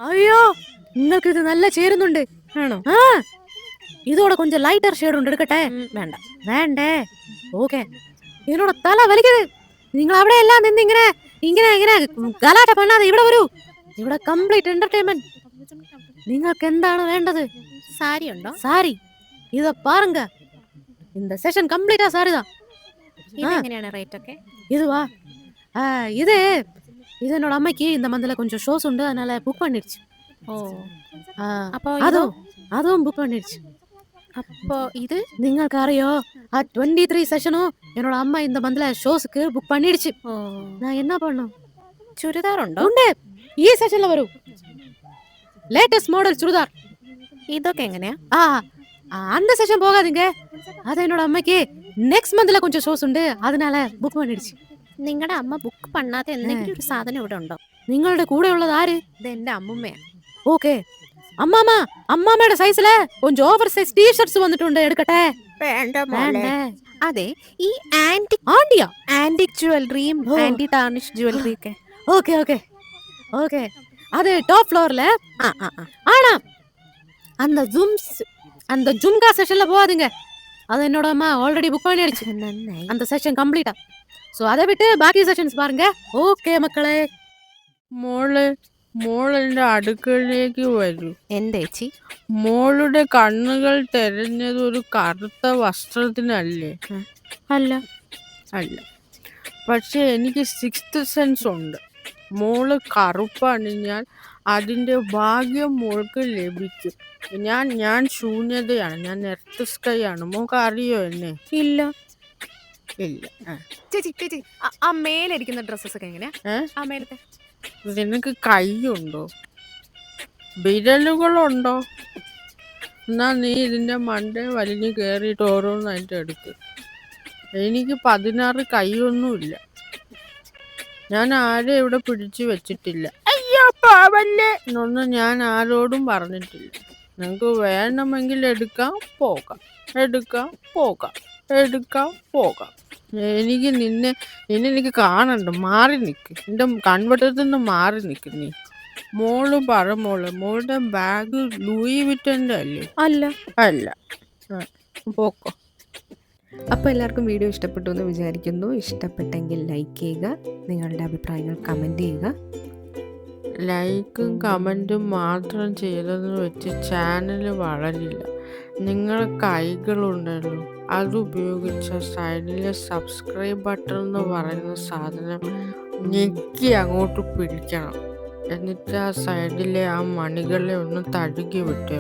അയ്യോ, നിങ്ങൾക്ക് ഇത് നല്ല ചേരുന്നുണ്ട്. ആണോ? ആ ഇതോടെ കൊഞ്ചം ലൈറ്റർ ഷെയ്ഡ് ഉണ്ട്, എടുക്കട്ടെ? വേണ്ട. വേണ്ടേ? ഓക്കെ. ഇതിനോട് തല വലിക്കത്. നിങ്ങൾ അവിടെ എല്ലാം നിന്ന് ഇങ്ങനെ ഇങ്ങനെ ഇങ്ങനെ ഗലാട്ട பண்ணாതെ ഇവിടെ വരൂ. ഇവിടെ കംപ്ലീറ്റ് എന്റർടൈൻമെന്റ്. നിങ്ങൾക്ക് എന്താണ് വേണ്ടത്? സാരി ഉണ്ടോ? സാരി. ഇത பாருங்க. இந்த செஷன் கம்ப்ளீட்டா சாரி தான். ഇതെങ്ങനെയാണ് റേറ്റ് ഒക്കെ? இதுவா? இது இது என்னோட அம்மைக்கு இந்த மந்த்ல கொஞ்சம் ஷோஸ் உண்டு, அதனால புக் பண்ணிடுச்சு. ഓ, ആ, അപ്പൊ ഇതോ? അതും ബുക്ക് பண்ணிடுச்சு. അപ്പൊ ഇത് നിങ്ങൾക്കറിയോ, ആ 23 സെഷനും എന്നോട് അമ്മ இந்த மந்த்ல ஷோஸ்க்கு புக் பண்ணிடுச்சு. ഓ, நான் என்ன பண்ணும்? ചുരിദാർ ഉണ്ടോ? ഉണ്ട്, ഈ സെഷനിൽ വരൂ. Latest model churidar. ഇതൊക്കെ എങ്ങനെയാ? அந்த செஷன் போகாதீங்க. அது என்னோட அம்மைக்கு நெக்ஸ்ட் மந்த்ல கொஞ்சம் ஷோஸ் ഉണ്ട്, அதனால ബുക്ക് பண்ணிடுச்சு. നിങ്ങളുടെ അമ്മ ബുക്ക് പണ്ണാത്ത എന്തെങ്കിലും ഒരു സാധനം ഇവിടെ ഉണ്ടോ? നിങ്ങളുടെ കൂടെ ഉള്ളത് ആര്? ഇത് എന്റെ അമ്മുമ്മയാ. ഓക്കെ. അമ്മാമ്മയുടെ സൈസില് കൊഞ്ചം ഓവർ സൈസ് ടീഷർട്സ് വന്നിട്ടുണ്ട്, എടുക്കട്ടെ? വേണ്ട. വേണ്ടേ? അതെ, ഈ ആണ്ടിയാ? ആന്റിക് ജ്വല്ലറിയും ആന്റി ടാർണിഷ് ജ്വല്ലറി ഒക്കെ. Okay okay okay. அது டாப் ஃப்ளோர்ல. ആ ആ ആ ஆனா அந்த ஜும்கா செஷன்ல போகாதீங்க. அது என்னோட அம்மா ஆல்ரெடி புக் பண்ணிடுச்சு. നന്നായി. அந்த செஷன் கம்ப்ளீட்டா. ஸோ அதை விட்டு பாக்கி செஷன்ஸ் பாருங்க. ഓക്കെ മക്കളെ. മോളെന്റെ അടുക്കളയിലേക്ക് വരൂ. എന്തേച്ചി? മോളുടെ കണ്ണുകൾ തെരഞ്ഞത് ഒരു കറുത്ത വസ്ത്രത്തിനല്ലേ? അല്ല. അല്ല. പക്ഷെ എനിക്ക് സിക്സ്ത് സെൻസ് ഉണ്ട്. മോള് കറുപ്പണിഞ്ഞാൽ അതിന്റെ ഭാഗ്യം മോൾക്ക് ലഭിക്കും. ഞാൻ ശൂന്യതയാണ്, ഞാൻ എർത്ത് സ്കൈ ആണ്. മോൾക്ക് അറിയോ എന്നെ? ഇല്ല. ഇല്ല. ചേച്ചി ആ മേലിരിക്കുന്ന ഡ്രസ്സസ് ഒക്കെ എങ്ങനെയാ? ആ മേലത്തെ നിനക്ക് കൈയുണ്ടോ? വിരലുകളുണ്ടോ? എന്നാ നീ ഇതിന്റെ മണ്ടേ വലിഞ്ഞ് കയറിയിട്ട് ഓരോന്നായിട്ട് എടുക്ക്. എനിക്ക് 16 കൈയൊന്നുമില്ല. ഞാൻ ആരെ ഇവിടെ പിടിച്ചു വെച്ചിട്ടില്ല. അയ്യോ പാവല്ലേ എന്നൊന്നും ഞാൻ ആരോടും പറഞ്ഞിട്ടില്ല. നിങ്ങൾക്ക് വേണമെങ്കിൽ എടുക്കാം, പോകാം, എടുക്കാം, പോകാം, എടുക്കാം, പോകാം. നിന്നെ എനിക്ക് കാണണ്ട. മാറി നിൽക്ക്, എൻ്റെ കൺവട്ടത്തിൽ നിന്ന് മാറി നിൽക്ക് നീ. മോളുടെ ബാഗ് ലൂയി വിറ്റൻ്റെ അല്ലേ? അല്ല. പോക്കോ. അപ്പോൾ എല്ലാവർക്കും വീഡിയോ ഇഷ്ടപ്പെട്ടു എന്ന് വിചാരിക്കുന്നു. ഇഷ്ടപ്പെട്ടെങ്കിൽ ലൈക്ക് ചെയ്യുക, നിങ്ങളുടെ അഭിപ്രായങ്ങൾ കമൻറ്റ് ചെയ്യുക. ലൈക്കും കമൻറ്റും മാത്രം ചെയ്തെന്ന് വെച്ച് ചാനൽ വളരില്ല. നിങ്ങളുടെ കൈകളുണ്ടല്ലോ, അതുപയോഗിച്ച് സൈഡിലെ സബ്സ്ക്രൈബ് ബട്ടൺ എന്ന് പറയുന്ന സാധനം ഞെക്കി അങ്ങോട്ട് പിടിക്കണം. എന്നിട്ട് ആ സൈഡിലെ ആ മണികളെ ഒന്ന് തഴുകി വിട്ടേ.